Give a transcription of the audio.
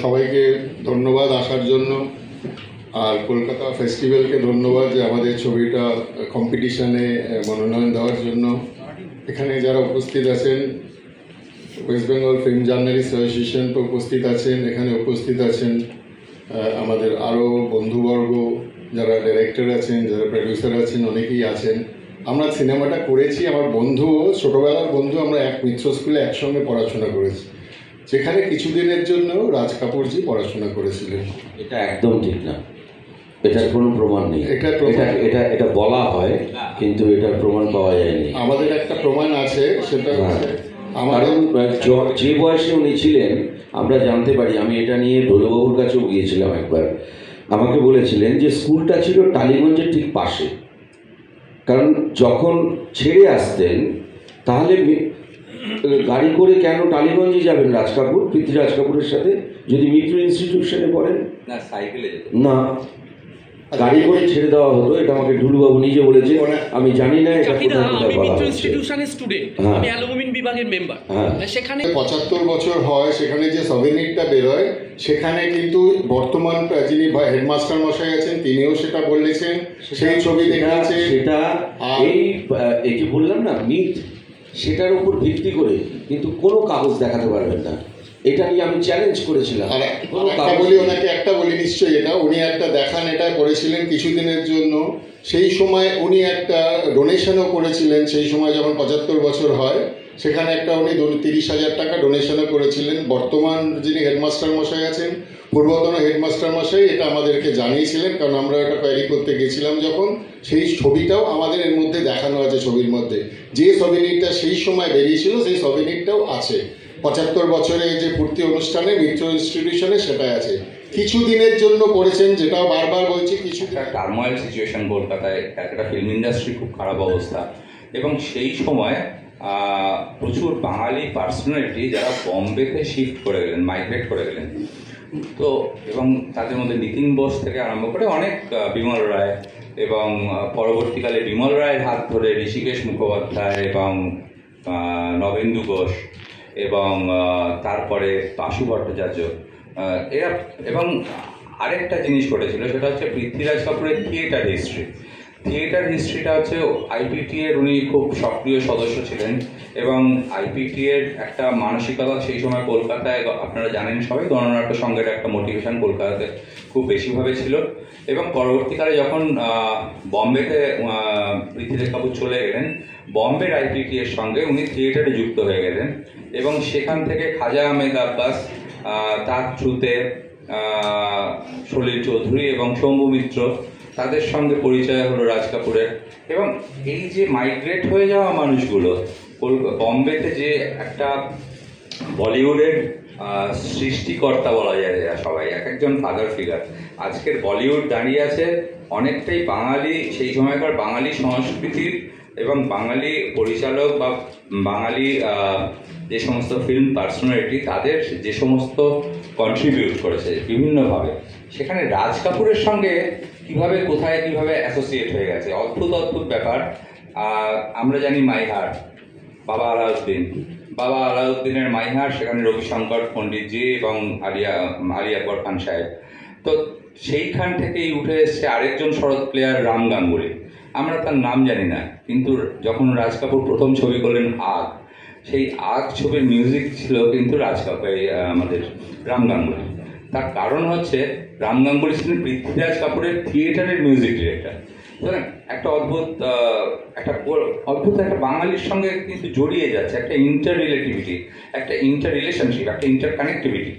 সবাইকে ধন্যবাদ আসার জন্য। আর কলকাতা ফেস্টিভ্যালকে ধন্যবাদ যে আমাদের ছবিটা কম্পিটিশনে মনোনয়ন দেওয়ার জন্য। এখানে যারা উপস্থিত আছেন, West Bengal film journalist association তো উপস্থিত আছেন, এখানে উপস্থিত আছেন আমাদের আরও বন্ধুবর্গ, যারা ডাইরেক্টর আছেন, যারা প্রডিউসার আছেন, অনেকেই আছেন। আমরা সিনেমাটা করেছি, আমার বন্ধু, ছোটোবেলার বন্ধু, আমরা এক মিত্র স্কুলে একসঙ্গে পড়াশোনা করেছি, যেখানে কিছুদিনের জন্য রাজ কাপুরজি পড়াশোনা করেছিলেন। এটা একদম ঠিক না, এটার কোনো প্রমাণ নেই। এটা বলা হয়, কিন্তু এটার প্রমাণ পাওয়া যায়নি। আমাদের একটা প্রমাণ আছে, সেটা কারণ যে বয়সে উনি ছিলেন আমরা জানতে পারি। আমি এটা নিয়ে ঢোলবাবুর কাছেও গিয়েছিলাম একবার। আমাকে বলেছিলেন যে স্কুলটা ছিল টালিগঞ্জের ঠিক পাশে, কারণ যখন ছেড়ে আসতেন তাহলে গাড়ি করে কেন টালিগঞ্জে যাবেন রাজ কাপুর, পৃথ্বীরাজ কাপুরের সাথে, যদি মিত্র ইনস্টিটিউশনে পড়েন? না, সাইকেলে যেত না, গাড়ি করে ছেড়ে দেওয়া হতো। এটা আমাকে ঢুলুবাবু নিজে বলেছে, আমি জানি না এটা কোথায় কোথায় বলা হচ্ছে। ইনস্টিটিউশনের স্টুডেন্ট, আমি অ্যালুমিনিয়াম বিভাগের মেম্বার। সেখানে 75 বছর হয়, সেখানে যে সভেনিরটা বেরোয়, সেখানে কিন্তু বর্তমান যিনি হেডমাস্টার মশাই আছেন তিনিও সেটা বলেছেন, সেই ছবি দেখাচ্ছে। সেটা এই যে বললাম না মিথ, সেটার উপর ভিত্তি করে কিন্তু কোনো কাগজ দেখাতে পারবেন না। এটা নিয়ে আমি চ্যালেঞ্জ করেছিলাম। একটা বলি নিশ্চয়ই, এটা উনি একটা দেখান, এটা করেছিলেন কিছুদিনের জন্য। সেই সময় উনি একটা ডোনেশনও করেছিলেন, সেই সময় যখন 75 বছর হয়, সেখানে একটা উনি 30,000 টাকা ডোনেশনও করেছিলেন। বর্তমান যিনি হেডমাস্টার মশাই আছেন, পূর্বতন হেডমাস্টার মশাই এটা আমাদেরকে জানিয়েছিলেন, কারণ আমরা এটা কোয়ারি করতে গেছিলাম যখন। সেই ছবিটাও আমাদের এর মধ্যে দেখানো আছে। ছবির মধ্যে যে সভিনিরটা সেই সময় বেরিয়েছিল, সেই সভিনিরটাও আছে। 75 বছরে যে পূর্তি অনুষ্ঠানে মিত্র ইনস্টিটিউশনে সেটা আছে। কিছুদিনের জন্য করেছেন, যেটা বারবার বলছি, কিছু টার্মোয়েল সিচুয়েশন কলকাতায়, একটা ফিল্ম ইন্ডাস্ট্রি খুব খারাপ অবস্থা, এবং সেই সময় প্রচুর বাঙালি পার্সোনালিটি যারা বম্বেতে শিফট করে গেলেন, মাইগ্রেট করে গেলেন। তো এবং তাদের মধ্যে নিতিন বোস থেকে আরম্ভ করে অনেক, বিমল রায়, এবং পরবর্তীকালে বিমল রায়ের হাত ধরে ঋষিকেশ মুখোপাধ্যায় এবং নবেন্দু ঘোষ, এবং তারপরে বাসু ভট্টাচার্য, এরা। এবং আরেকটা জিনিস ঘটেছিল, সেটা হচ্ছে পৃথ্বীরাজ কাপুরের থিয়েটার হিস্ট্রি। থিয়েটার হিস্ট্রিটা হচ্ছে আইপিটি এর উনি খুব সক্রিয় সদস্য ছিলেন, এবং আইপিটি এর একটা মানসিকতা সেই সময় কলকাতায়, আপনারা জানেন সবাই, গণনাট্য সংঘের একটা মোটিভেশন কলকাতাতে খুব বেশিভাবে ছিল। এবং পরবর্তীকালে যখন বম্বেতে পৃথ্বীরাজ কাপুর চলে গেলেন, বম্বের আইপিটি এর সঙ্গে উনি থিয়েটারে যুক্ত হয়ে গেলেন, এবং সেখান থেকে খাজা আহমেদ আব্বাস, তার থ্রুতে সলিল চৌধুরী এবং শম্ভু মিত্র, তাদের সঙ্গে পরিচয় হলো রাজ কাপুরের। এবং এই যে মাইগ্রেট হয়ে যাওয়া মানুষগুলো বম্বেতে, যে একটা বলিউডের সৃষ্টিকর্তা বলা যায় সবাই, এক একজন ফাদার ফিগার। আজকের বলিউড দাঁড়িয়ে আছে অনেকটাই বাঙালি, সেই সময়কার বাঙালি সংস্কৃতির এবং বাঙালি পরিচালক বা বাঙালি যে সমস্ত ফিল্ম পার্সোনালিটি, তাদের যে সমস্ত কন্ট্রিবিউট করেছে বিভিন্নভাবে, সেখানে রাজ কাপুরের সঙ্গে কিভাবে কোথায় কিভাবে অ্যাসোসিয়েট হয়ে গেছে, অদ্ভুত অদ্ভুত ব্যাপার। আমরা জানি মাইহার, বাবা আলাউদ্দিনের মাইহার, সেখানে রবিশঙ্কর পণ্ডিতজি এবং আলী আকবর খান সাহেব। তো সেইখান থেকেই উঠে এসছে আরেকজন শরৎ প্লেয়ার, রাম গাঙ্গুলি। আমরা তার নাম জানি না, কিন্তু যখন রাজ কাপুর প্রথম ছবি করলেন আগ, সেই আগ ছবির মিউজিক ছিল কিন্তু আমাদের রাম গাঙ্গুলি। তার কারণ হচ্ছে রাম গাঙ্গুলি ছিলেন পৃথ্বীরাজ কাপুরের থিয়েটারের মিউজিক ডিরেক্টর। সুতরাং একটা অদ্ভুত একটা বাঙালির সঙ্গে কিন্তু জড়িয়ে যাচ্ছে একটা ইন্টার রিলেটিভিটি, একটা ইন্টার রিলেশনশিপ, একটা ইন্টার কানেক্টিভিটি।